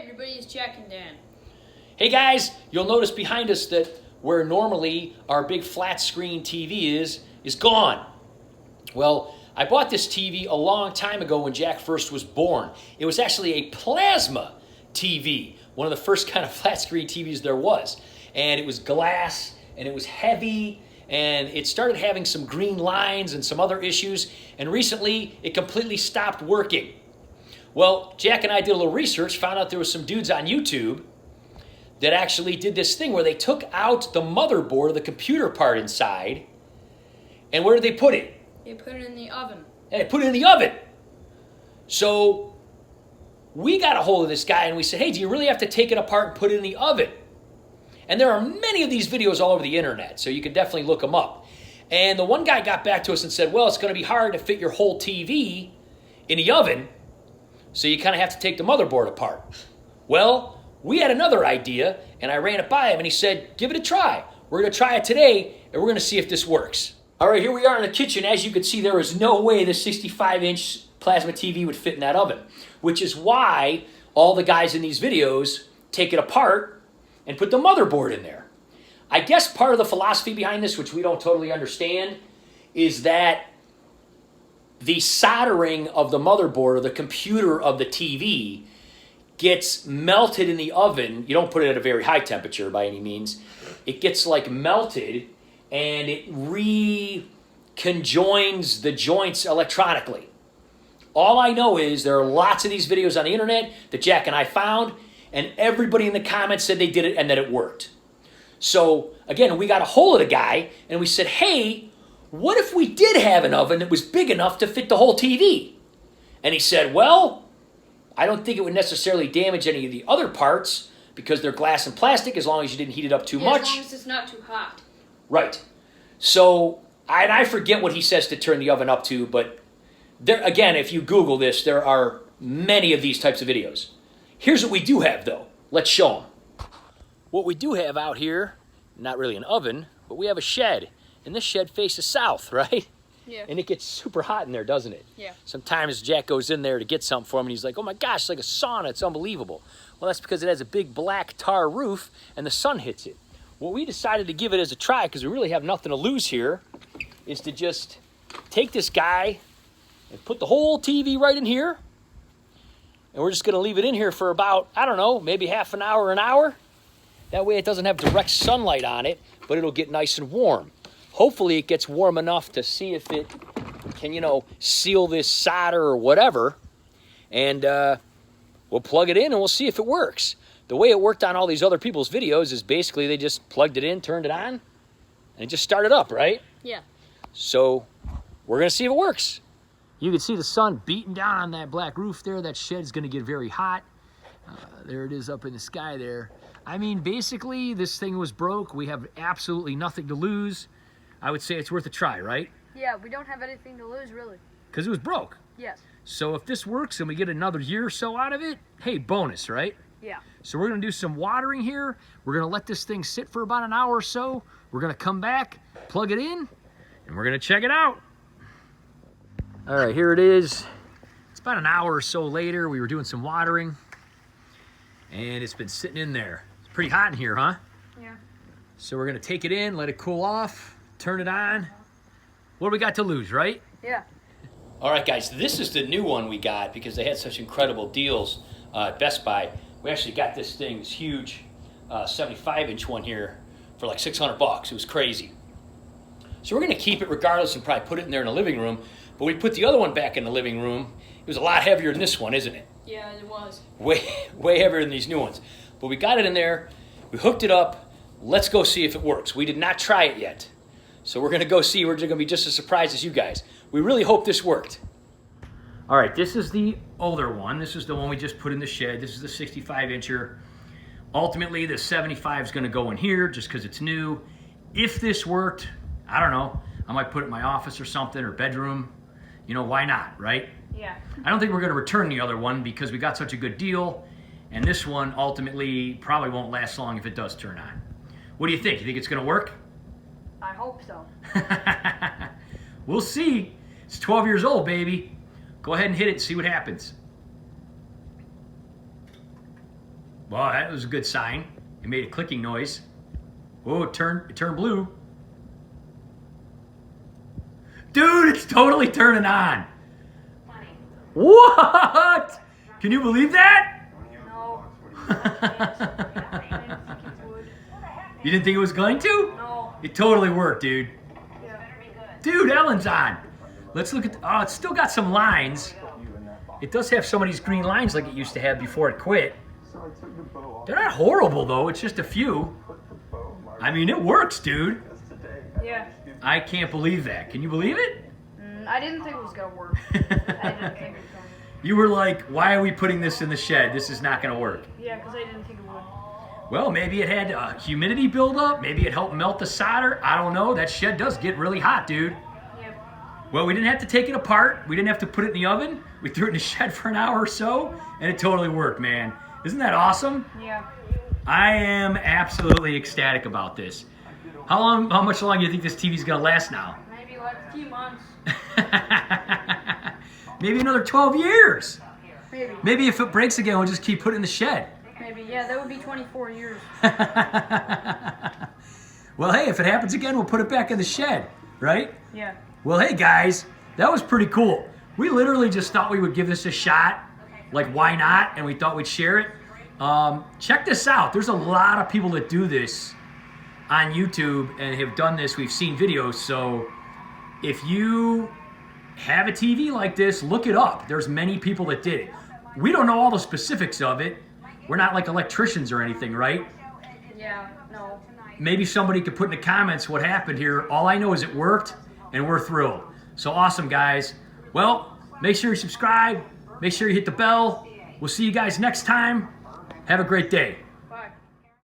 everybody, it's Jack and Dan. Hey guys, you'll notice behind us that where normally our big flat screen TV is gone. Well, I bought this TV a long time ago when Jack first was born. It was actually a plasma TV, one of the first kind of flat screen TVs there was. And it was glass, and it was heavy, and it started having some green lines and some other issues, and recently it completely stopped working. Well, Jack and I did a little research, found out there was some dudes on YouTube that actually did this thing where they took out the motherboard of the computer part inside, and where did they put it? They put it in the oven. And they put it in the oven. So we got a hold of this guy and we said, hey, do you really have to take it apart and put it in the oven? And there are many of these videos all over the internet, so you can definitely look them up. And the one guy got back to us and said, well, it's going to be hard to fit your whole TV in the oven, so you kind of have to take the motherboard apart. Well, we had another idea, and I ran it by him, and he said, give it a try. We're going to try it today, and we're going to see if this works. All right, here we are in the kitchen. As you can see, there is no way the 65-inch plasma TV would fit in that oven, which is why all the guys in these videos take it apart and put the motherboard in there. I guess part of the philosophy behind this, which we don't totally understand, is that the soldering of the motherboard or the computer of the TV gets melted in the oven. You don't put it at a very high temperature by any means. It gets like melted and it reconjoins the joints electronically. All I know is there are lots of these videos on the internet that Jack and I found, and everybody in the comments said they did it and that it worked. So again, we got a hold of the guy and we said, hey, what if we did have an oven that was big enough to fit the whole TV? And he said, well, I don't think it would necessarily damage any of the other parts because they're glass and plastic as long as you didn't heat it up too much. As long as it's not too hot. Right. So, I forget what he says to turn the oven up to, but there again, if you Google this, there are many of these types of videos. Here's what we do have, though. Let's show them. What we do have out here, not really an oven, but we have a shed. And this shed faces south, right? Yeah. And it gets super hot in there, doesn't it? Yeah. Sometimes Jack goes in there to get something for him, and he's like, oh my gosh, it's like a sauna. It's unbelievable. Well, that's because it has a big black tar roof, and the sun hits it. What we decided to give it as a try, because we really have nothing to lose here, is to just take this guy and put the whole TV right in here. And we're just going to leave it in here for about, I don't know, maybe half an hour, an hour. That way it doesn't have direct sunlight on it, but it'll get nice and warm. Hopefully it gets warm enough to see if it can, seal this solder or whatever. And we'll plug it in and we'll see if it works. The way it worked on all these other people's videos is basically they just plugged it in, turned it on, and it just started up, right? Yeah. So we're going to see if it works. You can see the sun beating down on that black roof there. That shed's going to get very hot. There it is up in the sky there. I mean, basically, this thing was broke. We have absolutely nothing to lose. I would say it's worth a try, right? Yeah, we don't have anything to lose, really. Because it was broke. Yes. So if this works and we get another year or so out of it, hey, bonus, right? Yeah. So we're going to do some watering here. We're going to let this thing sit for about an hour or so. We're going to come back, plug it in, and we're going to check it out. All right, here it is. It's about an hour or so later. We were doing some watering, and it's been sitting in there. It's pretty hot in here, huh? Yeah. So we're going to take it in, let it cool off, turn it on. What do we got to lose, right? Yeah. All right, guys, this is the new one we got because they had such incredible deals at Best Buy. We actually got this thing, this huge 75-inch one here for like $600. It was crazy. So we're going to keep it regardless and probably put it in there in the living room. But we put the other one back in the living room. It was a lot heavier than this one, isn't it? Yeah, it was. Way heavier than these new ones. But we got it in there. We hooked it up. Let's go see if it works. We did not try it yet. So we're going to go see. We're going to be just as surprised as you guys. We really hope this worked. All right, this is the older one. This is the one we just put in the shed. This is the 65-incher. Ultimately, the 75 is going to go in here just because it's new. If this worked, I don't know. I might put it in my office or something, or bedroom. Why not, right? Yeah. I don't think we're going to return the other one because we got such a good deal. And this one ultimately probably won't last long if it does turn on. What do you think? You think it's going to work? I hope so. We'll see. It's 12 years old, baby. Go ahead and hit it and see what happens. Well, that was a good sign. It made a clicking noise. Oh, it turned blue. Dude, it's totally turning on. What? Can you believe that? No. You didn't think it was going to? No. It totally worked, dude. Yeah. Dude, Ellen's on. Let's look at, oh, it's still got some lines. It does have some of these green lines like it used to have before it quit. They're not horrible though, it's just a few. I mean, it works, dude. Yeah. I can't believe that. Can you believe it? I didn't think it was gonna work. I didn't think it was gonna. You were like, why are we putting this in the shed? This is not gonna work. Yeah, because I didn't think it would. Well, maybe it had humidity buildup. Maybe it helped melt the solder. I don't know. That shed does get really hot, dude. Yeah. Well, we didn't have to take it apart. We didn't have to put it in the oven. We threw it in the shed for an hour or so, and it totally worked, man. Isn't that awesome? Yeah. I am absolutely ecstatic about this. How much longer do you think this TV's gonna last now? Maybe like a few months. Maybe another 12 years. Maybe. Maybe if it breaks again, we'll just keep putting it in the shed. Maybe. Yeah, that would be 24 years. Well, hey, if it happens again, we'll put it back in the shed, right? Yeah. Well, hey, guys, that was pretty cool. We literally just thought we would give this a shot. Like, why not? And we thought we'd share it. Check this out. There's a lot of people that do this on YouTube and have done this. We've seen videos. So if you have a TV like this, look it up. There's many people that did it. We don't know all the specifics of it. We're not like electricians or anything, right? Yeah. No. Maybe somebody could put in the comments what happened here. All I know is it worked, and we're thrilled. So awesome, guys. Well, make sure you subscribe. Make sure you hit the bell. We'll see you guys next time. Have a great day.